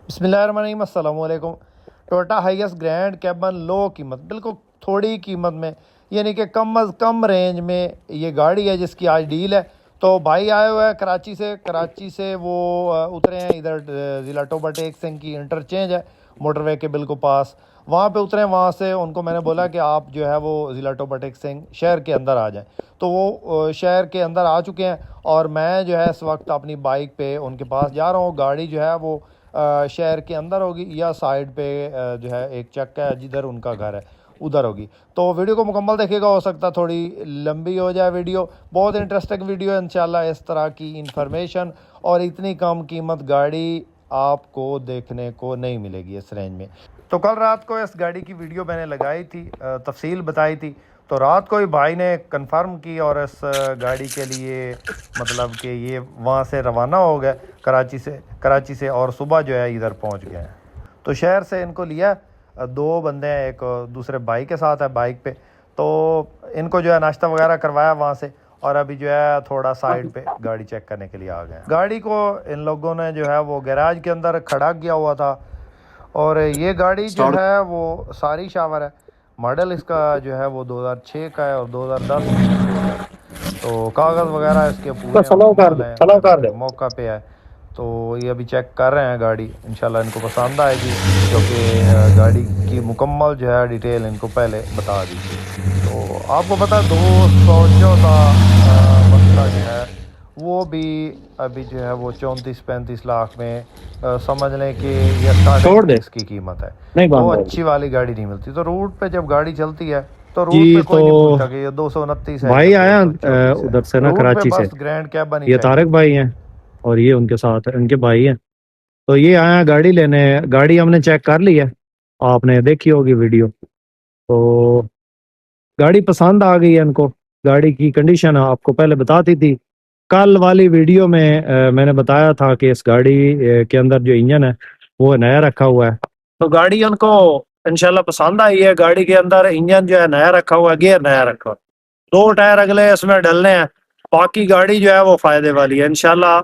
बिस्मिल्लाहिर्रहमानिर्रहीम, अस्सलाम वालेकुम। टोयोटा हाइएस ग्रैंड कैबन लो कीमत, बिल्कुल थोड़ी कीमत में, यानी कि कम अज़ कम रेंज में ये गाड़ी है जिसकी आज डील है। तो भाई आए हुए हैं कराची से वो उतरे हैं इधर ज़िला टोबा टेक सिंह की इंटरचेंज है मोटरवे के बिल्कुल पास, वहाँ पे उतरे। वहाँ से उनको मैंने बोला कि आप जो है वो ज़िला टोबा टेक सिंह शहर के अंदर आ जाएं, तो वो शहर के अंदर आ चुके हैं और मैं जो है इस वक्त अपनी बाइक पे उनके पास जा रहा हूँ। गाड़ी जो है वो शहर के अंदर होगी या साइड पे जो है एक चक्का है जिधर उनका घर है उधर होगी। तो वीडियो को मुकम्मल देखिएगा, हो सकता थोड़ी लंबी हो जाए वीडियो। बहुत इंटरेस्टिंग वीडियो है इंशाल्लाह। इस तरह की इंफॉर्मेशन और इतनी कम कीमत गाड़ी आपको देखने को नहीं मिलेगी इस रेंज में। तो कल रात को इस गाड़ी की वीडियो मैंने लगाई थी, तफसील बताई थी। तो रात को ही भाई ने कंफर्म की और इस गाड़ी के लिए मतलब कि ये वहाँ से रवाना हो गए कराची से और सुबह जो है इधर पहुँच गए हैं। तो शहर से इनको लिया, दो बंदे हैं, एक दूसरे भाई के साथ है बाइक पे। तो इनको जो है नाश्ता वगैरह करवाया वहाँ से और अभी जो है थोड़ा साइड पे गाड़ी चेक करने के लिए आ गए। गाड़ी को इन लोगों ने जो है वो गैराज के अंदर खड़ा किया हुआ था और ये गाड़ी जो है वो सारी शावर है। मॉडल इसका जो है वो 2006 का है और 2010 तो कागज़ वगैरह इसके पूरे मुकम्मल हैं, मौका पे है। तो ये अभी चेक कर रहे हैं गाड़ी, इंशाल्लाह इनको पसंद आएगी क्योंकि गाड़ी की मुकम्मल जो है डिटेल इनको पहले बता दी। तो आपको पता है 214 मसला जो है वो भी अभी जो है वो 34-35 लाख में समझ लें कि ये स्टार्टिंग इसकी कीमत है। नहीं तो बांध अच्छी वाली गाड़ी नहीं मिलती। तो रूट पे जब गाड़ी चलती है तो रूट जी। पे तो कोई नहीं पूछता कि ये 229 है भाई या आया 224 है। उधर से ना, रूट पे कराची से। बस ग्रैंड कैब बनी ये चाहिए। तारक भाई हैं और ये उनके साथ उनके भाई हैं। तो ये आया गाड़ी लेने। गाड़ी हमने चेक कर ली है, आपने देखी होगी वीडियो। तो गाड़ी पसंद आ गई है इनको। गाड़ी की कंडीशन आपको पहले बताती थी कल वाली वीडियो में। मैंने बताया था कि इस गाड़ी के अंदर जो इंजन है वो नया रखा हुआ है। तो गाड़ी उनको इंशाल्लाह पसंद आई है। गाड़ी के अंदर इंजन जो है नया रखा हुआ है, गियर नया रखा हुआ है, दो टायर अगले इसमें डलने हैं। बाकी गाड़ी जो है वो फायदे वाली है इंशाल्लाह।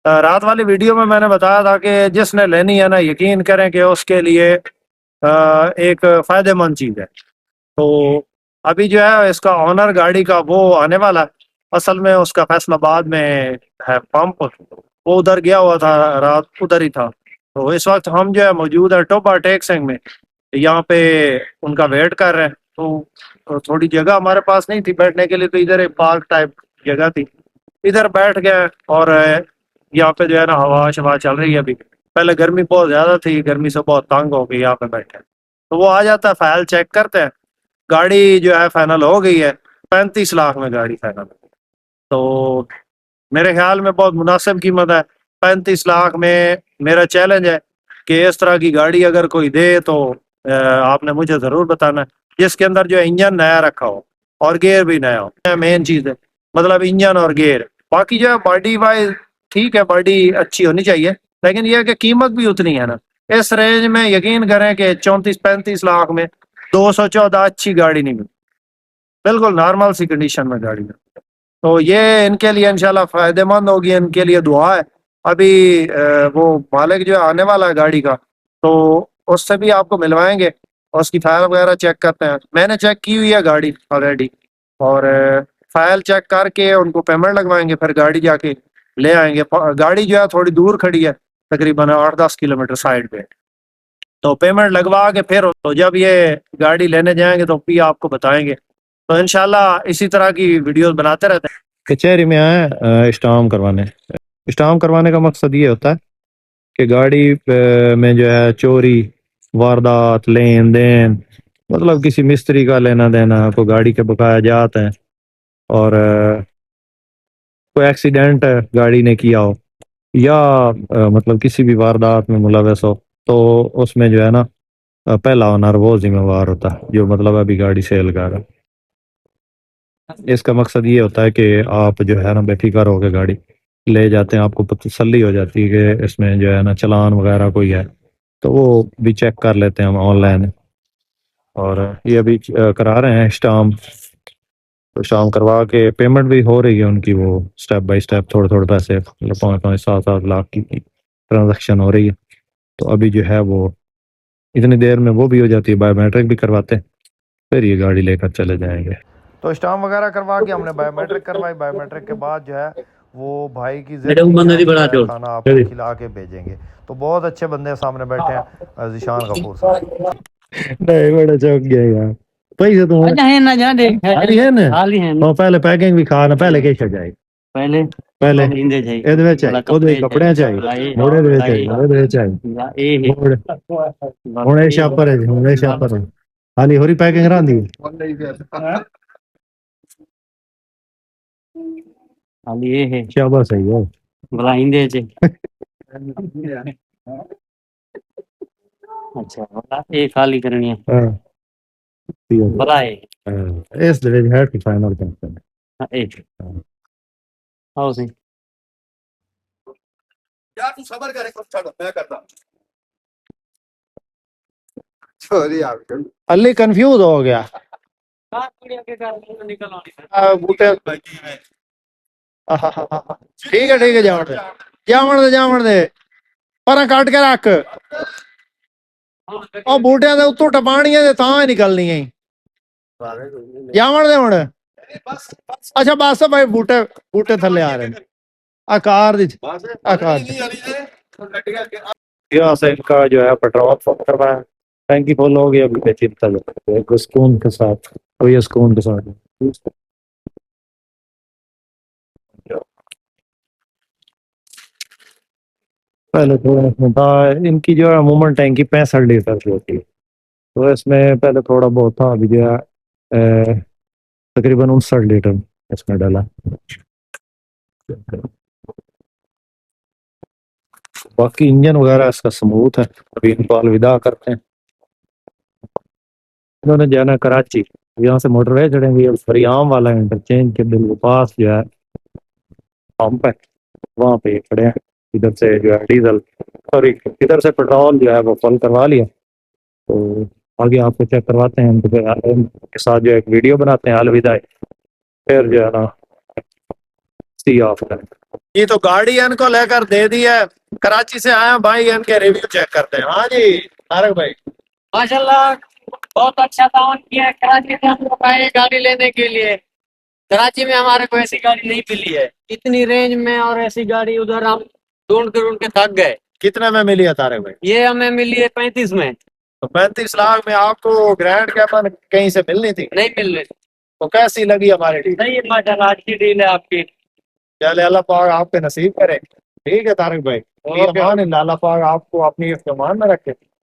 रात वाली वीडियो में मैंने बताया था कि जिसने लेनी है ना, यकीन करें कि उसके लिए एक फायदेमंद चीज है। तो अभी जो है इसका ऑनर गाड़ी का वो आने वाला है। असल में उसका फैसलाबाद में है पंप, वो उधर गया हुआ था, रात उधर ही था। तो इस वक्त हम जो है मौजूद है टोबा टेक सिंह में, यहाँ पे उनका वेट कर रहे हैं। तो थोड़ी जगह हमारे पास नहीं थी बैठने के लिए, तो इधर एक पार्क टाइप जगह थी, इधर बैठ गए। और यहाँ पे जो है ना हवा शवा चल रही है अभी। पहले गर्मी बहुत ज्यादा थी, गर्मी से बहुत तंग हो गई, यहाँ पे बैठे। तो वो आ जाता है, फाइल चेक करते हैं। गाड़ी जो है फाइनल हो गई है, 35 लाख में गाड़ी फाइनल। तो मेरे ख्याल में बहुत मुनासिब कीमत है 35 लाख में। मेरा चैलेंज है कि इस तरह की गाड़ी अगर कोई दे तो आपने मुझे जरूर बताना है, जिसके अंदर जो इंजन नया रखा हो और गियर भी नया हो। मेन चीज है, मतलब इंजन और गियर। बाकी जो है बॉडी वाइज ठीक है, बॉडी अच्छी होनी चाहिए, लेकिन यह है कि कीमत भी उतनी है ना। इस रेंज में यकीन करें कि 34-35 लाख में 214 अच्छी गाड़ी नहीं मिलती, बिल्कुल नॉर्मल सी कंडीशन में गाड़ी में। तो ये इनके लिए इंशाल्लाह फायदेमंद होगी, इनके लिए दुआ है। अभी वो मालिक जो है आने वाला है गाड़ी का, तो उससे भी आपको मिलवाएंगे और उसकी फाइल वगैरह चेक करते हैं। मैंने चेक की हुई है गाड़ी ऑलरेडी, और फाइल चेक करके उनको पेमेंट लगवाएंगे, फिर गाड़ी जाके ले आएंगे। गाड़ी जो है थोड़ी दूर खड़ी है, तकरीबन 8-10 किलोमीटर साइड पे। तो पेमेंट लगवा के फिर तो जब ये गाड़ी लेने जाएंगे तो भी आपको बताएंगे। तो इंशाल्लाह इसी तरह की वीडियोस बनाते रहते हैं। कचहरी में आए स्टाम्प करवाने। स्टाम्प करवाने का मकसद ये होता है कि गाड़ी में जो है चोरी, वारदात, लेन देन, मतलब किसी मिस्त्री का लेना देना, कोई गाड़ी के बकाया जाते हैं, और कोई एक्सीडेंट गाड़ी ने किया हो, या मतलब किसी भी वारदात में मुलविस हो, तो उसमें जो है ना पहला ओनर वो जिम्मेवार होता है जो मतलब अभी गाड़ी सेल कर रहा है। इसका मकसद ये होता है कि आप जो है ना बेफिक्र होकर गाड़ी ले जाते हैं, आपको तसल्ली हो जाती है कि इसमें जो है ना चालान वगैरह कोई है, तो वो भी चेक कर लेते हैं हम ऑनलाइन। और ये अभी करा रहे हैं स्टाम्प। तो स्टाम्प करवा के पेमेंट भी हो रही है उनकी, वो स्टेप बाय स्टेप थोड़े थोड़े पैसे, मतलब 5-5 7-7 लाख की ट्रांजेक्शन हो रही है। तो अभी जो है वो इतनी देर में वो भी हो जाती है, बायोमेट्रिक भी करवाते हैं, फिर ये गाड़ी लेकर चले जाएंगे। तो स्टाम्प वगैरह करवा के हमने बायोमेट्रिक करवाई। बायोमेट्रिक के बाद जो है वो भाई की जिद बेटा वो की कि बंदा हम नहीं जो बड़ा है जोड़ खाना आपको खिला के भेजेंगे। तो बहुत अच्छे बंदे सामने बैठे हैं, ज़ीशान कपूर साहब। नहीं बड़ा चौक गया यार, पैसे तो अच्छा है ना जा देख हाली है ना, हाली है ना और पहले पैकिंग भी खाना पहले कैसे जाए, पहले पहले इंदे जाई ਇਹਦੇ ਵਿੱਚ ਆਈ ਉਹਦੇ ਕੱਪੜਿਆਂ ਚ ਆਈ ਮੋੜੇ ਦੇ ਵਿੱਚ ਆਈ ਮੋੜੇ ਦੇ ਵਿੱਚ ਆਈ ਇਹ ਹੁਣ ਇਹ ਛਾਪਰ ਹੈ ਜੀ, ਹੁਣ ਇਹ ਛਾਪਰ ਹੈ ਹਾਲੀ ਹੋਰੀ ਪੈਕਿੰਗ ਰਾਂਦੀ हाली ये है ਸ਼ਾਬਾਸ਼ ਸਹੀ ਹੈ भला इंदे जे अच्छा भला ये खाली करनी है ਹਾਂ ਠੀਕ ਹੈ भला है ਇਸ ਦੇ ਵਿੱਚ ਹੈ ਕਿ ਫਾਈਨਲ ਟੈਂਸ਼ਨ एक आओ सी यार तू सबर करे कुछ छोड़ मैं करता सॉरी यार अली कंफ्यूज हो गया निकल बूटे ठीक है जावण दे पर कट के रख ਉਹ ਬੂਟਿਆਂ ਦੇ ਉੱਤੋਂ ਟਪਾਣੀਆਂ ਤੇ ਤਾਂ ਹੀ ਨਿਕਲਣੀਆਂ ਹੀ ਜਾਵਣ ਦੇ ਹੁਣ ਅੱਛਾ ਬਸ ਭਾਈ ਬੂਟੇ ਥੱਲੇ ਆ ਰਹੇ ਨੇ आकार दी आकार यहाँ से इनका जो है पेट्रोल पंप करवाया, टैंकी फुल हो गई, अभी चिंता एक सुकून के साथ, अभी ये सुकून के साथ पहले थोड़ा था इनकी जो है अमूमन टैंकी 65 लीटर की होती है, तो इसमें पहले थोड़ा बहुत था, अभी जो है तकरीबन 59 लीटर इसमें डाला। बाकी इंजन वगैरह इसका स्मूथ है। अभी इनको अलविदा करते हैं, इन्होंने जाना कराची, यहाँ से मोटरवे चढ़ेंगे, फरियाम वाला इंटरचेंज के बिल्कुल पास जो है पंप है, वहाँ पे खड़े हैं। इधर से जो है डीजल सॉरी इधर से पेट्रोल जो है वो फुल करवा लिया, तो आगे आपको चेक करवाते हैं, इनके साथ जो एक वीडियो बनाते हैं अलविदा, फिर जो है ना सी ऑफ करें। ये तो गाड़ी इनको लेकर दे दी है, कराची से आया भाई, इनके रिव्यू चेक करते हैं। हाँ जी तारक भाई, माशाल्लाह बहुत अच्छा ताउन किया है। कराची से हम लोग आए गाड़ी लेने के लिए, कराची में हमारे को ऐसी गाड़ी नहीं मिली है इतनी रेंज में, और ऐसी गाड़ी उधर हम ढूंढ के थक गए। कितने में मिली है तारक भाई? ये हमें मिली है 35 में। तो 35 लाख में आपको ग्रैंड कैबन कहीं से मिलनी थी, नहीं मिल रही, तो कैसी लगी हमारी डील? नहीं माशाल्लाह अच्छी डील है आपकी। चले अल्लाह पाक आपके नसीब करे। ठीक है तारक भाई, अल्लाह पाक आपको अपनी इफ्तमान में रखे।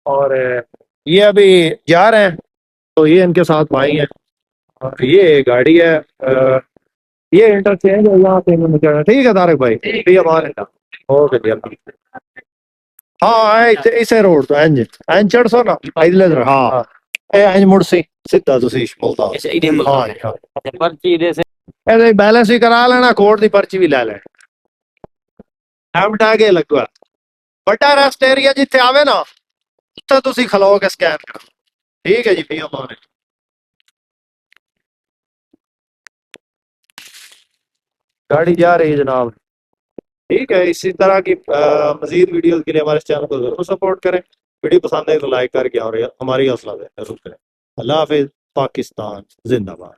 और ये अभी जा रहे हैं, तो ये इनके साथ भाई हैं, और ये गाड़ी है, ये इंटरचेंज है यहाँ पे इन्होंने जाना। ठीक है तारक भाई, ओके जी। हाँ इसे रोड तो इंज चढ़ सो ना इधर, हाँ इंज मुड़सी सीधा तुसी बोलता हाँ पर्ची दे से ਇਹਦੇ बैलेंस भी करा लेना, कोर्ट की पर्ची भी ले लेना, हैमट आगे लगवा बड़ा रेस्ट एरिया जिथे आवे ना उत्थे तुसी खलो के स्कैन करो। ठीक है जी भैया माने। गाड़ी जा रही है जनाब। ठीक है, इसी तरह की मजीद वीडियो के लिए हमारे चैनल को जरूर सपोर्ट करें। वीडियो पसंद है तो लाइक करके और हमारी हौसला जरूर करें। अल्लाह हाफिज, पाकिस्तान जिंदाबाद।